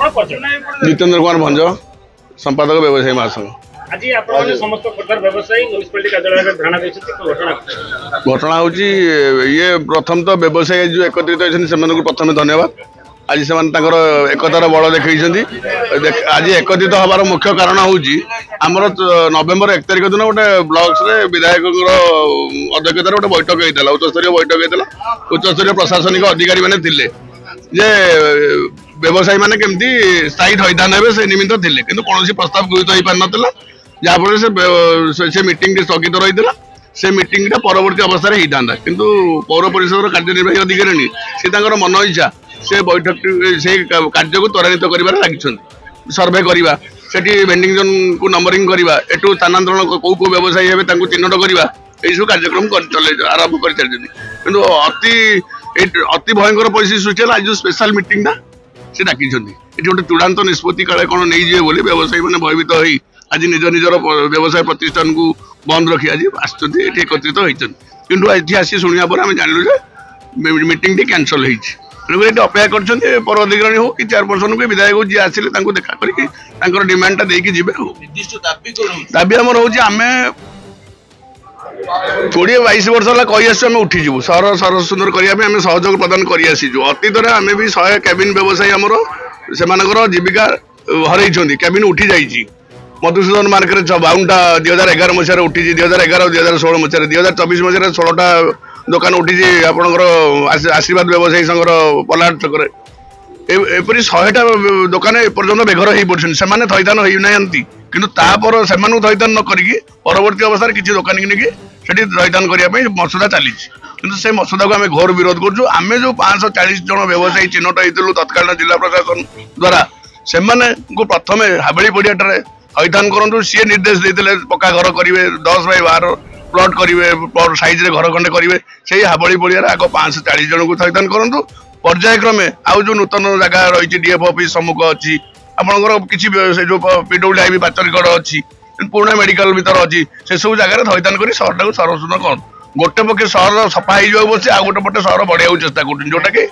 जितेन्द्र कुमार भंज संपादक व्यवसायी महासंघ। आज समस्त व्यवसायी म्युनिसिपालिटी कार्यालय घटना हूँ ये प्रथम तो व्यवसायी जो एकत्रित होती से प्रथम धन्यवाद। आज से एकतार बल देखते आज एकत्रित हबार मुख्य कारण हूँ आमर नवेम्बर 1 तारिख दिन गोटे ब्लॉक विधायक अध्यक्षतार गोटे बैठक होता उच्चस्तरीय बैठक होता उच्चस्तरीय प्रशासनिक अधिकारी मैंने जे व्यवसायी मैंने केमती स्थायी थैथान हे से निमित्त थे कि कौन प्रस्ताव गृहीत हो पार ना जहाँफल से मीटिंग स्थगित रही से मीटिंग परवर्ती अवस्था होता कि पौर परिषद कार्यनिर्वाही अधिकारी सी मन इच्छा से बैठक से कार्य को त्वरान्वित कर लगी सर्वे करवा से भेंडिंग जोन को नंबरिंग करवा एटू स्थानांतरण कौ कौ व्यवसायी हे चिन्हट करवा यू कार्यक्रम आरंभ कर चलती अति भयंकर परिस्थिति सृष्टि आज जो स्पेशल मीटिंग से डाकी गोटे चूड़ांत निष्पत्ति काले कौन नहीं जाए बोली व्यवसायी मैंने भयभीत हो आज निज निजर व्यवसाय प्रतिष्ठान को बंद रखी आज एकत्रित होती कि आसी शुणा पर आम जानलु मीटिंग टी कैंसल होती अपेक्षा कर पौर अधिकारी हो कि चेयरपर्सन को विधायक जी आसिले देखा करके डिमांडटा देकी जीवे दाबी आम हूँ आम 20-22 वर्ष है कही आम उठीजु सहर सरस सुंदर करने सहयोग प्रदान कर अतीत आम भी 100 कैबिन व्यवसायी आमर से जीविका हर कैबिन उठी जाइए मधुसूदन मार्केट 52टा 2011 मसीह उठी 2011 2016 मसीह 2024 मसीह 16टा दुकान उठी आपणकर आशीर्वाद व्यवसायी संघर पलाट छक एपरी 100टा दुकान एपर्यंत बेघर हो पड़े से थैथान होना कि थैथान न करी परवर्ती अवस्था किसी दुकान की थैथान करने मसुदा चली से मसुदा को आम घोर विरोध करें जो 540 जन व्यवसायी चिन्हट होती तत्कालीन जिला प्रशासन द्वारा से प्रथम हाबेली पड़िया थैथान करूँ सी निर्देश देते पक्का घर करेंगे 10 बाय 12 प्लट करेंगे साइज घर खंडे करेंगे से हाबेली पड़िया आग 540 जन को थैथान करूँ पर्यायक्रमे आउ जो नूतन जगह रही डीएफ ऑफिस सम्मुख अच्छी आपंकर किसी जो पीडब्ल्यूआईबी पाचरीगढ़ अच्छी पुराना मेडिकल भीतर अच्छी से सब जगह थैथान कर सहर सरसुंदर कर गोटे पक्षे सहर सफा हो बस आ गोटे पटे सहर बढ़िया चेष्टा कर जोटा कि